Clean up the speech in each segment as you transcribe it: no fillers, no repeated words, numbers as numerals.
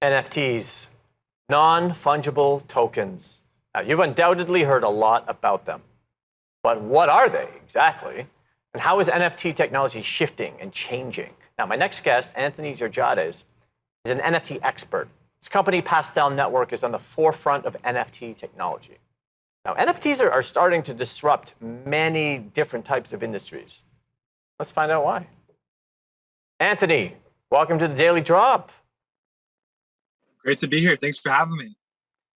NFTs, non-fungible tokens. Now, you've undoubtedly heard a lot about them. But what are they exactly? And how is NFT technology shifting and changing? Now, my next guest, Anthony Georgiades, is an NFT expert. His company, Pastel Network, is on the forefront of NFT technology. Now, NFTs are starting to disrupt many different types of industries. Let's find out why. Anthony, welcome to the Daily Drop. Great to be here. Thanks for having me.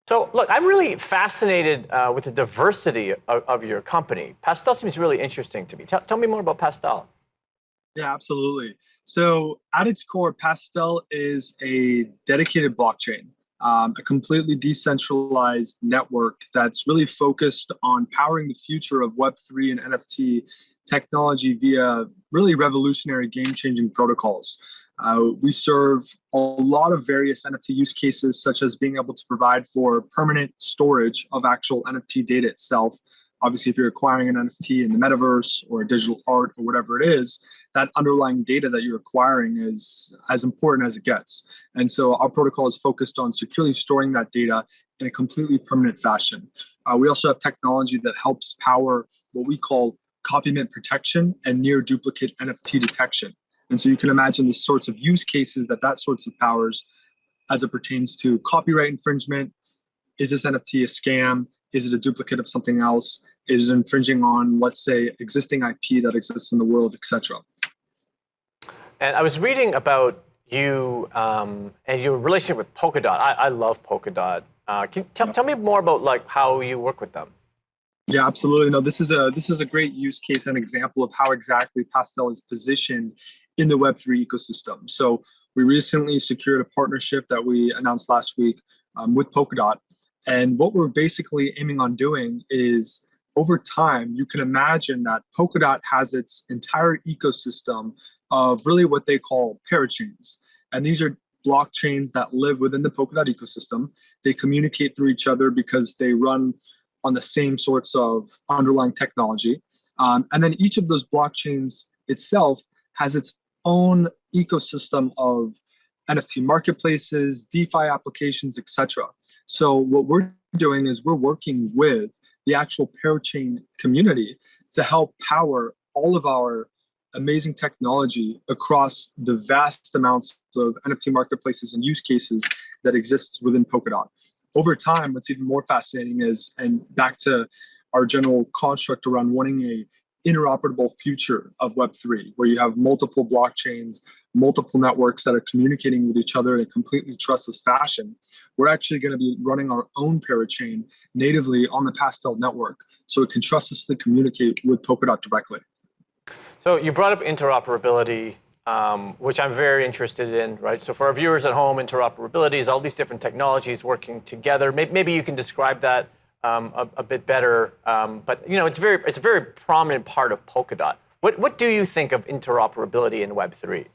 So, look, I'm really fascinated with the diversity of your company. Pastel seems really interesting to me. Tell me more about Pastel. Yeah, absolutely. So at its core, Pastel is a dedicated blockchain, a completely decentralized network that's really focused on powering the future of Web3 and NFT technology via really revolutionary game-changing protocols. We serve a lot of various NFT use cases, such as being able to provide for permanent storage of actual NFT data itself. Obviously, if you're acquiring an NFT in the metaverse or digital art or whatever it is, that underlying data that you're acquiring is as important as it gets. And so our protocol is focused on securely storing that data in a completely permanent fashion. We also have technology that helps power what we call copy mint protection and near duplicate NFT detection. And so you can imagine the sorts of use cases that sorts of powers as it pertains to copyright infringement. Is this NFT a scam? Is it a duplicate of something else? Is it infringing on, let's say, existing IP that exists in the world, etc.? And I was reading about you and your relationship with Polkadot. I love Polkadot. Can you tell me more about how you work with them? Yeah, absolutely. No, this is a great use case and example of how exactly Pastel is positioned in the Web3 ecosystem. So we recently secured a partnership that we announced last week with Polkadot. And what we're basically aiming on doing is, over time, you can imagine that Polkadot has its entire ecosystem of really what they call parachains. And these are blockchains that live within the Polkadot ecosystem. They communicate through each other because they run on the same sorts of underlying technology. And then each of those blockchains itself has its own ecosystem of NFT marketplaces, DeFi applications, etc. So what we're doing is we're working with the actual parachain community to help power all of our amazing technology across the vast amounts of NFT marketplaces and use cases that exist within Polkadot. Over time, what's even more fascinating is, and back to our general construct around wanting a interoperable future of Web3, where you have multiple blockchains, multiple networks that are communicating with each other in a completely trustless fashion, we're actually going to be running our own parachain natively on the Pastel network, so it can trustlessly communicate with Polkadot directly. So you brought up interoperability, which I'm very interested in, right? So for our viewers at home, interoperability is all these different technologies working together. Maybe you can describe that a bit better, but it's a very prominent part of Polkadot. What do you think of interoperability in Web3?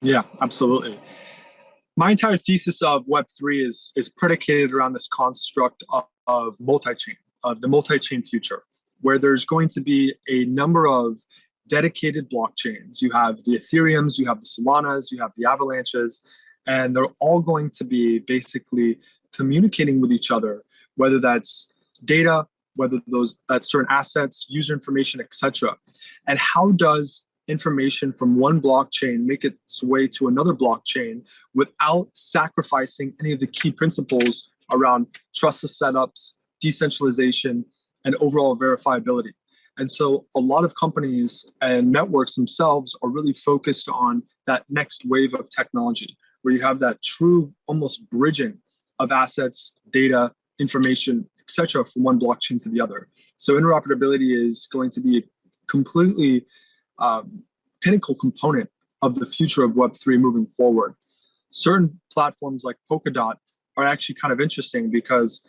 Yeah, absolutely. My entire thesis of Web3 is predicated around this construct of multi-chain, of the multi-chain future, where there's going to be a number of dedicated blockchains. You have the Ethereums, you have the Solanas, you have the Avalanches, and they're all going to be basically communicating with each other, whether that's data, whether that's certain assets, user information, etc. And how does information from one blockchain make its way to another blockchain without sacrificing any of the key principles around trustless setups, decentralization, and overall verifiability? And so a lot of companies and networks themselves are really focused on that next wave of technology, where you have that true almost bridging of assets, data, information, etc., from one blockchain to the other. So interoperability is going to be a completely pinnacle component of the future of Web3 moving forward. Certain platforms like Polkadot are actually kind of interesting because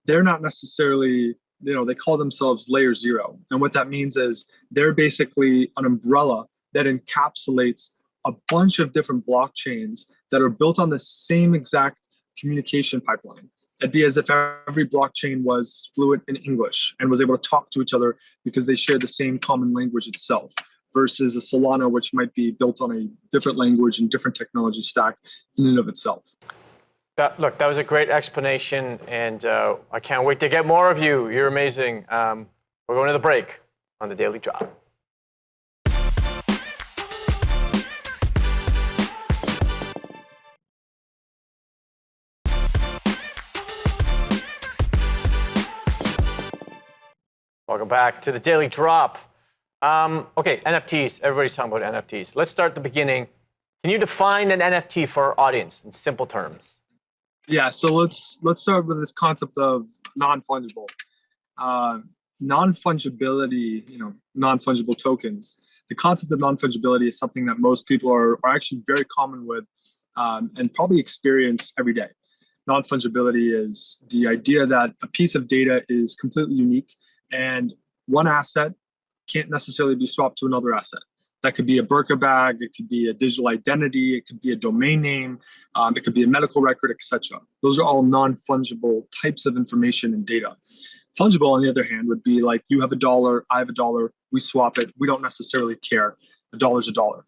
they're not necessarily, they call themselves layer zero. And what that means is they're basically an umbrella that encapsulates a bunch of different blockchains that are built on the same exact communication pipeline. It'd be as if every blockchain was fluent in English and was able to talk to each other because they share the same common language itself, versus a Solana, which might be built on a different language and different technology stack in and of itself. That was a great explanation, and I can't wait to get more of you. You're amazing. We're going to the break on the Daily Drop. Welcome back to the Daily Drop. Okay, NFTs. Everybody's talking about NFTs. Let's start at the beginning. Can you define an NFT for our audience in simple terms? Yeah, so let's start with this concept of non-fungible. Non-fungibility, non-fungible tokens. The concept of non-fungibility is something that most people are actually very common with and probably experience every day. Non-fungibility is the idea that a piece of data is completely unique and one asset can't necessarily be swapped to another asset. That could be a burqa bag, it could be a digital identity, it could be a domain name, it could be a medical record, etc. Those are all non-fungible types of information and data. Fungible, on the other hand, would be like you have a dollar, I have a dollar, we swap it, we don't necessarily care. A dollar's a dollar.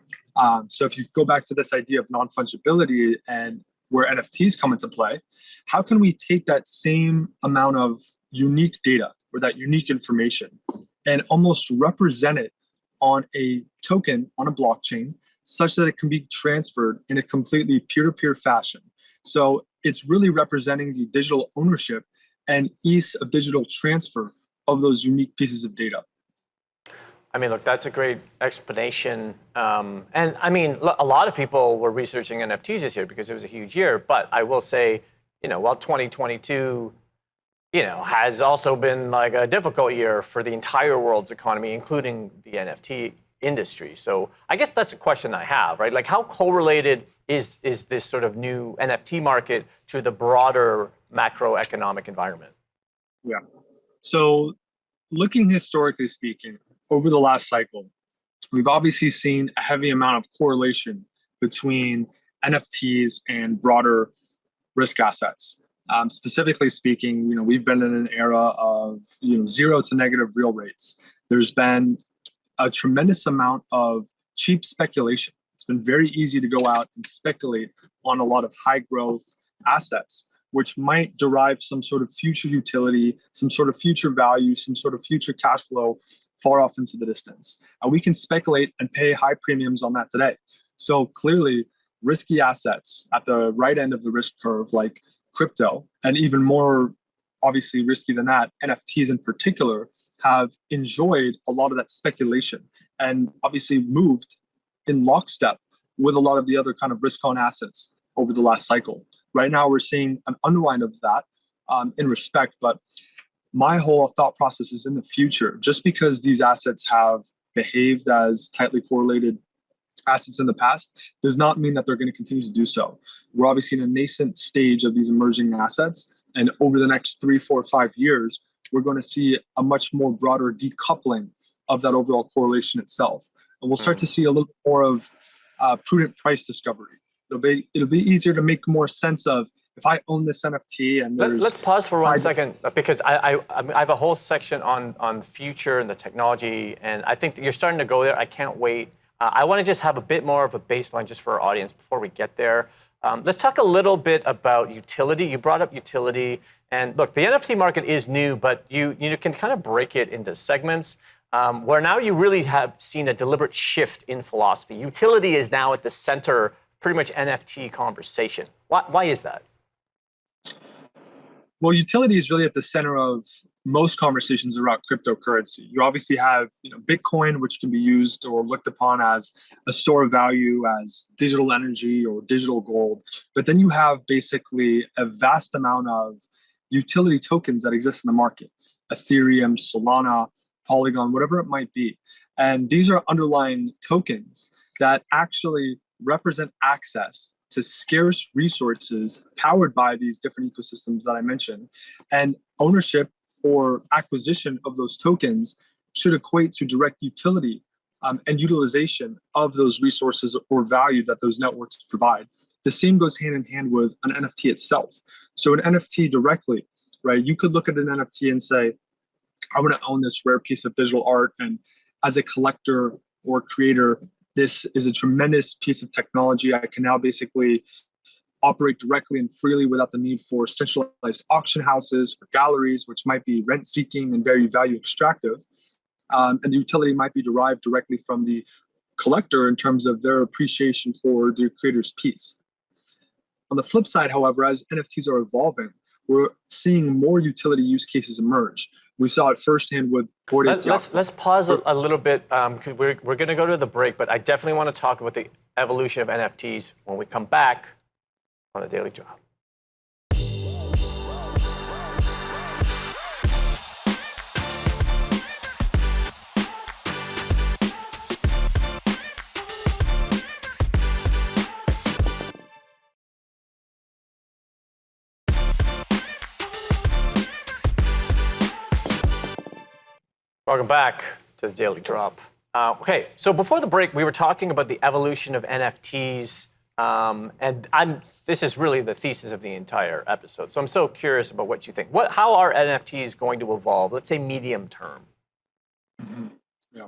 So if you go back to this idea of non-fungibility and where NFTs come into play, how can we take that same amount of unique data or that unique information and almost represent it on a token, on a blockchain, such that it can be transferred in a completely peer-to-peer fashion? So it's really representing the digital ownership and ease of digital transfer of those unique pieces of data. I mean, look, that's a great explanation. And I mean, a lot of people were researching NFTs this year because it was a huge year. But I will say, while 2022, has also been like a difficult year for the entire world's economy, including the NFT industry. So I guess that's a question I have, right? Like, how correlated is this sort of new NFT market to the broader macroeconomic environment? Yeah. So looking historically speaking, over the last cycle, we've obviously seen a heavy amount of correlation between NFTs and broader risk assets. Specifically speaking, we've been in an era of zero to negative real rates. There's been a tremendous amount of cheap speculation. It's been very easy to go out and speculate on a lot of high growth assets, which might derive some sort of future utility, some sort of future value, some sort of future cash flow far off into the distance. And we can speculate and pay high premiums on that today. So clearly, risky assets at the right end of the risk curve, like crypto, and even more obviously risky than that, NFTs in particular, have enjoyed a lot of that speculation and obviously moved in lockstep with a lot of the other kind of risk-on assets over the last cycle. Right now, we're seeing an unwind of that in respect, but my whole thought process is in the future. Just because these assets have behaved as tightly correlated assets in the past does not mean that they're going to continue to do so. We're obviously in a nascent stage of these emerging assets, and over the next 3, 4, 5 years, we're going to see a much more broader decoupling of that overall correlation itself. And we'll start to see a little more of prudent price discovery. It'll be easier to make more sense of, if I own this NFT and there's... Let's pause for 1 second, because I have a whole section on future and the technology, and I think that you're starting to go there. I can't wait. I want to just have a bit more of a baseline just for our audience before we get there. Let's talk a little bit about utility. You brought up utility. And look, the NFT market is new, but you can kind of break it into segments where now you really have seen a deliberate shift in philosophy. Utility is now at the center, pretty much NFT conversation. Why is that? Well, utility is really at the center of most conversations around cryptocurrency. You obviously have, Bitcoin, which can be used or looked upon as a store of value, as digital energy or digital gold. But then you have basically a vast amount of utility tokens that exist in the market: Ethereum, Solana, Polygon, whatever it might be. And these are underlying tokens that actually represent access to scarce resources powered by these different ecosystems that I mentioned. And ownership or acquisition of those tokens should equate to direct utility and utilization of those resources or value that those networks provide. The same goes hand in hand with an NFT itself. So an NFT directly, right? You could look at an NFT and say, I want to own this rare piece of digital art. And as a collector or creator, this is a tremendous piece of technology. I can now basically operate directly and freely without the need for centralized auction houses or galleries, which might be rent-seeking and very value extractive. And the utility might be derived directly from the collector in terms of their appreciation for the creator's piece. On the flip side, however, as NFTs are evolving, we're seeing more utility use cases emerge. We saw it firsthand with Bored Ape Yacht. Let's pause a little bit, because we're going to go to the break, but I definitely want to talk about the evolution of NFTs when we come back on the Daily Drop. Welcome back to the Daily Drop. Okay, so before the break, we were talking about the evolution of NFTs, and this is really the thesis of the entire episode. So I'm so curious about what you think. How are NFTs going to evolve? Let's say medium term. Mm-hmm. Yeah,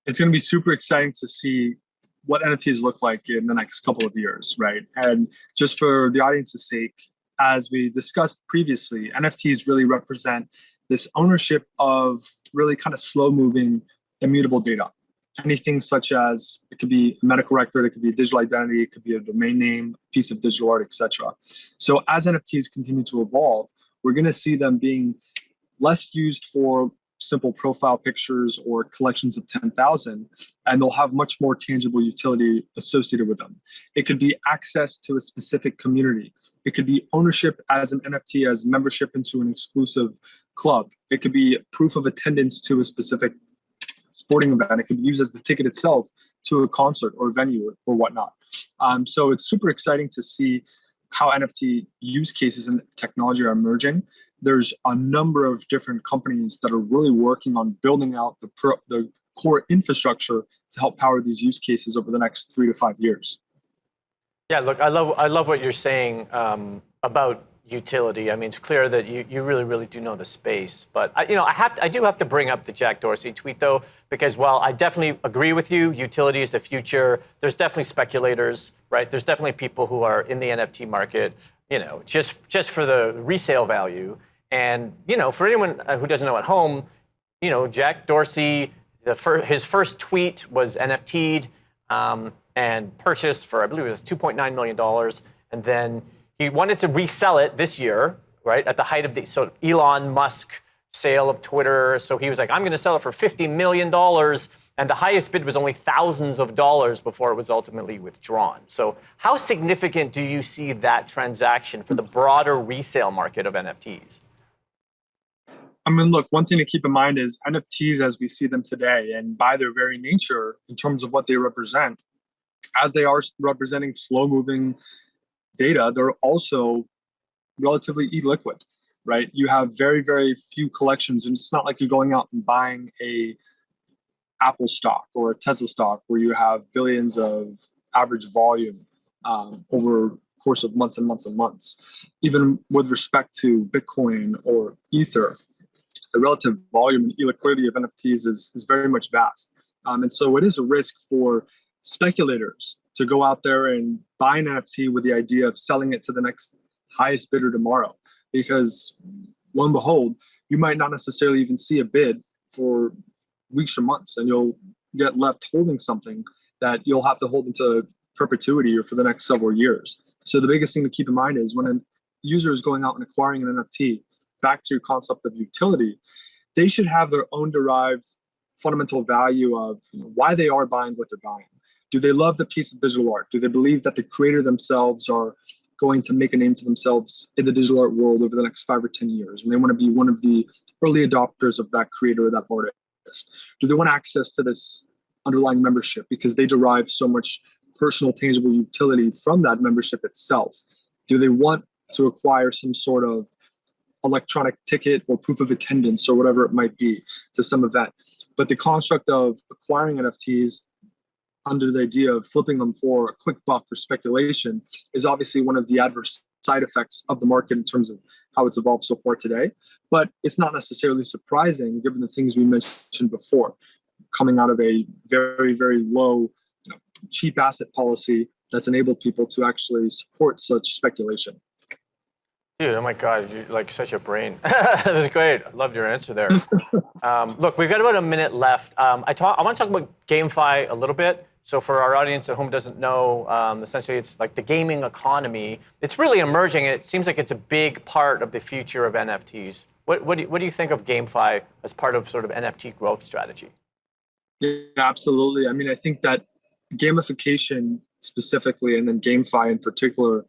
it's going to be super exciting to see what NFTs look like in the next couple of years, right? And just for the audience's sake, as we discussed previously, NFTs really represent this ownership of really kind of slow-moving, immutable data. Anything such as, it could be a medical record, it could be a digital identity, it could be a domain name, a piece of digital art, etc. So as NFTs continue to evolve, we're going to see them being less used for simple profile pictures or collections of 10,000, and they'll have much more tangible utility associated with them. It could be access to a specific community. It could be ownership as an NFT, as membership into an exclusive club. It could be proof of attendance to a specific sporting event. It could be used as the ticket itself to a concert or venue or whatnot. So it's super exciting to see how NFT use cases and technology are emerging. There's a number of different companies that are really working on building out the core infrastructure to help power these use cases over the next 3 to 5 years. Yeah, look, I love what you're saying about utility. I mean, it's clear that you really do know the space. But I do have to bring up the Jack Dorsey tweet though, because while I definitely agree with you, utility is the future. There's definitely speculators, right? There's definitely people who are in the NFT market, just for the resale value. And for anyone who doesn't know at home, Jack Dorsey, his first tweet was NFT'd and purchased for, I believe it was $2.9 million, and then he wanted to resell it this year, right, at the height of the Elon Musk sale of Twitter. So he was like, I'm going to sell it for $50 million. And the highest bid was only thousands of dollars before it was ultimately withdrawn. So how significant do you see that transaction for the broader resale market of NFTs? I mean, look, one thing to keep in mind is NFTs as we see them today, and by their very nature, in terms of what they represent, as they are representing slow-moving data, they're also relatively illiquid, right? You have very, very few collections, and it's not like you're going out and buying a Apple stock or a Tesla stock where you have billions of average volume over the course of months and months and months. Even with respect to Bitcoin or Ether, the relative volume and illiquidity of NFTs is very much vast. And so it is a risk for speculators to go out there and buy an NFT with the idea of selling it to the next highest bidder tomorrow. Because lo and behold, you might not necessarily even see a bid for weeks or months, and you'll get left holding something that you'll have to hold into perpetuity or for the next several years. So the biggest thing to keep in mind is when a user is going out and acquiring an NFT, back to your concept of utility, they should have their own derived fundamental value of why they are buying what they're buying. Do they love the piece of digital art? Do they believe that the creator themselves are going to make a name for themselves in the digital art world over the next 5 or 10 years? And they want to be one of the early adopters of that creator or that artist. Do they want access to this underlying membership because they derive so much personal, tangible utility from that membership itself? Do they want to acquire some sort of electronic ticket or proof of attendance or whatever it might be to some event? But the construct of acquiring NFTs under the idea of flipping them for a quick buck or speculation is obviously one of the adverse side effects of the market in terms of how it's evolved so far today. But it's not necessarily surprising given the things we mentioned before, coming out of a very, very low cheap asset policy that's enabled people to actually support such speculation. Dude, oh my God, you're like such a brain. That was great. I loved your answer there. Look, we've got about a minute left. I want to talk about GameFi a little bit. So for our audience at home doesn't know, essentially it's like the gaming economy. It's really emerging, and it seems like it's a big part of the future of NFTs. What do you think of GameFi as part of sort of NFT growth strategy? Yeah, absolutely. I mean, I think that gamification specifically, and then GameFi in particular,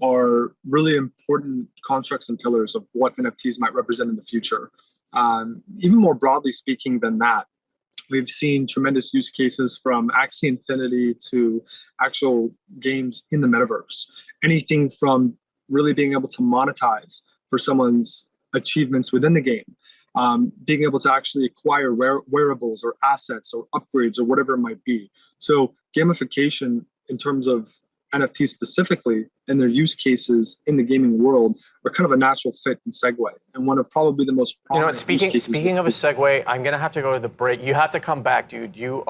are really important constructs and pillars of what NFTs might represent in the future. Even more broadly speaking than that, we've seen tremendous use cases from Axie Infinity to actual games in the metaverse. Anything from really being able to monetize for someone's achievements within the game, being able to actually acquire wearables or assets or upgrades or whatever it might be. So gamification in terms of NFTs specifically and their use cases in the gaming world are kind of a natural fit and segue, and one of probably the most prominent speaking of a segue, I'm gonna have to go to the break. You have to come back, dude. You're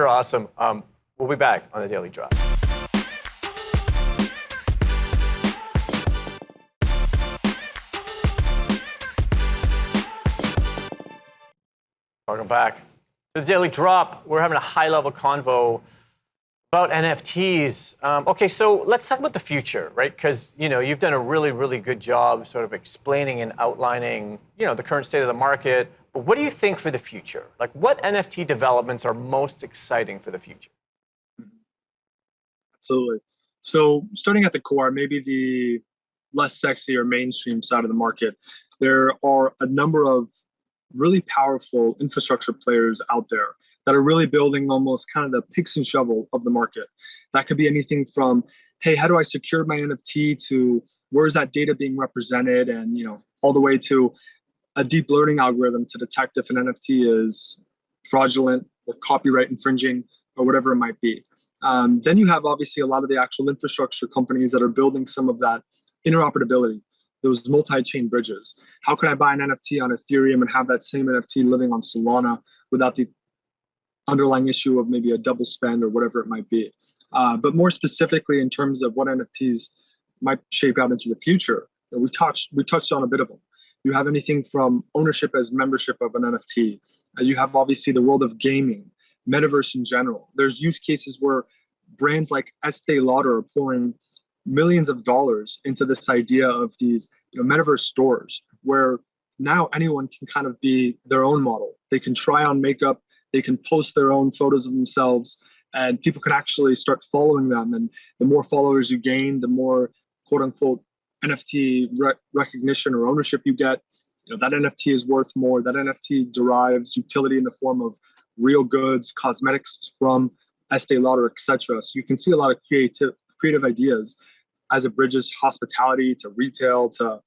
awesome. We'll be back on the Daily Drop. Welcome back to the Daily Drop. We're having a high-level convo about NFTs. Okay, so let's talk about the future, right? Because you've done a really, really good job sort of explaining and outlining, the current state of the market. But what do you think for the future? Like, what NFT developments are most exciting for the future? Absolutely. So, starting at the core, maybe the less sexy or mainstream side of the market, there are a number of really powerful infrastructure players out there that are really building almost kind of the picks and shovel of the market. That could be anything from, hey, how do I secure my NFT, to where's that data being represented, and all the way to a deep learning algorithm to detect if an NFT is fraudulent or copyright infringing or whatever it might be. Then you have obviously a lot of the actual infrastructure companies that are building some of that interoperability, those multi-chain bridges. How can I buy an NFT on Ethereum and have that same NFT living on Solana without the underlying issue of maybe a double spend or whatever it might be? But more specifically, in terms of what NFTs might shape out into the future, we touched on a bit of them. You have anything from ownership as membership of an NFT. You have obviously the world of gaming, metaverse in general. There's use cases where brands like Estee Lauder are pouring millions of dollars into this idea of these metaverse stores, where now anyone can kind of be their own model. They can try on makeup, they can post their own photos of themselves, and people can actually start following them. And the more followers you gain, the more quote unquote NFT recognition or ownership you get. That NFT is worth more. That NFT derives utility in the form of real goods, cosmetics from Estee Lauder, etc. So you can see a lot of creative ideas as it bridges hospitality to retail to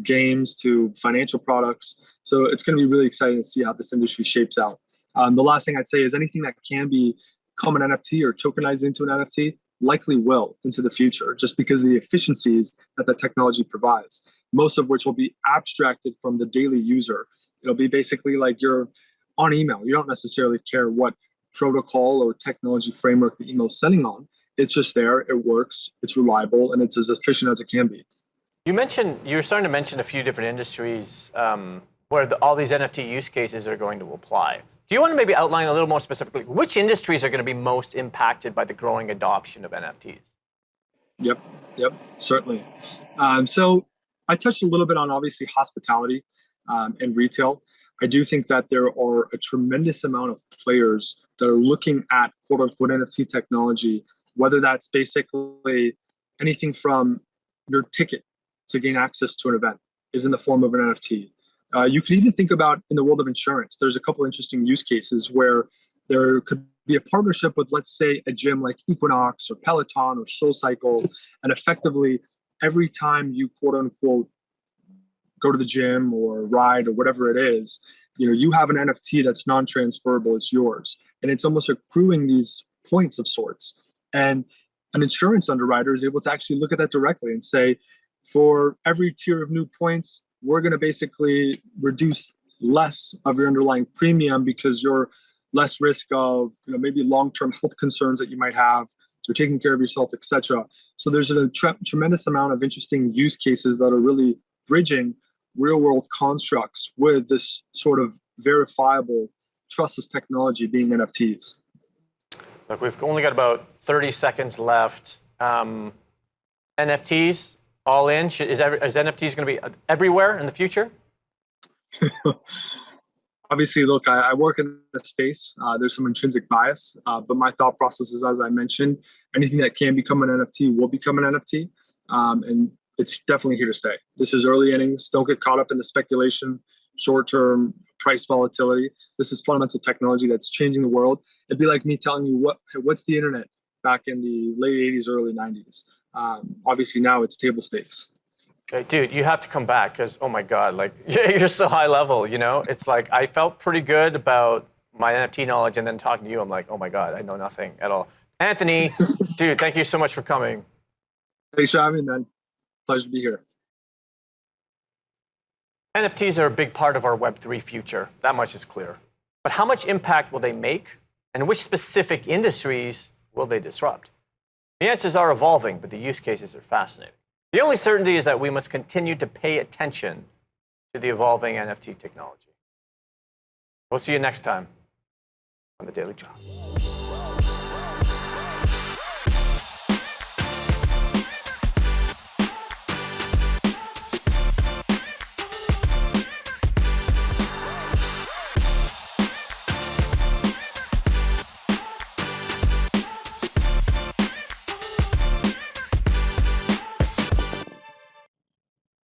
games to financial products. So it's going to be really exciting to see how this industry shapes out. The last thing I'd say is anything that can become an NFT or tokenized into an NFT likely will into the future, just because of the efficiencies that the technology provides, most of which will be abstracted from the daily user. It'll be basically like you're on email. You don't necessarily care what protocol or technology framework the email is sending on. It's just there, it works, it's reliable, and it's as efficient as it can be. You were starting to mention a few different industries where all these NFT use cases are going to apply. Do you want to maybe outline a little more specifically which industries are going to be most impacted by the growing adoption of NFTs? Yep, certainly. So I touched a little bit on obviously hospitality and retail. I do think that there are a tremendous amount of players that are looking at quote unquote NFT technology, whether that's basically anything from your ticket to gain access to an event is in the form of an NFT. You could even think about in the world of insurance. There's a couple interesting use cases where there could be a partnership with, let's say, a gym like Equinox or Peloton or SoulCycle, and effectively every time you quote unquote go to the gym or ride or whatever it is, you have an NFT that's non-transferable. It's yours, and it's almost accruing these points of sorts. And an insurance underwriter is able to actually look at that directly and say, for every tier of new points, we're going to basically reduce less of your underlying premium because you're less risk of maybe long-term health concerns that you might have, you're taking care of yourself, etc. So there's a tremendous amount of interesting use cases that are really bridging real world constructs with this sort of verifiable, trustless technology being NFTs. Look, we've only got about 30 seconds left. NFTs, all in. Is NFTs going to be everywhere in the future? Obviously, look, I work in the space. There's some intrinsic bias, but my thought process is, as I mentioned, anything that can become an NFT will become an NFT, and it's definitely here to stay. This is early innings. Don't get caught up in the speculation, short-term price volatility. This is fundamental technology that's changing the world. It'd be like me telling you what's the internet back in the late 80s, early 90s. Obviously, now it's table stakes. Hey, dude, you have to come back because, oh my God, like you're so high level, you know? It's like I felt pretty good about my NFT knowledge, and then talking to you, I'm like, oh my God, I know nothing at all. Anthony, dude, thank you so much for coming. Thanks for having me, man. Pleasure to be here. NFTs are a big part of our Web3 future. That much is clear. But how much impact will they make, and which specific industries will they disrupt? The answers are evolving, but the use cases are fascinating. The only certainty is that we must continue to pay attention to the evolving NFT technology. We'll see you next time on The Daily Job.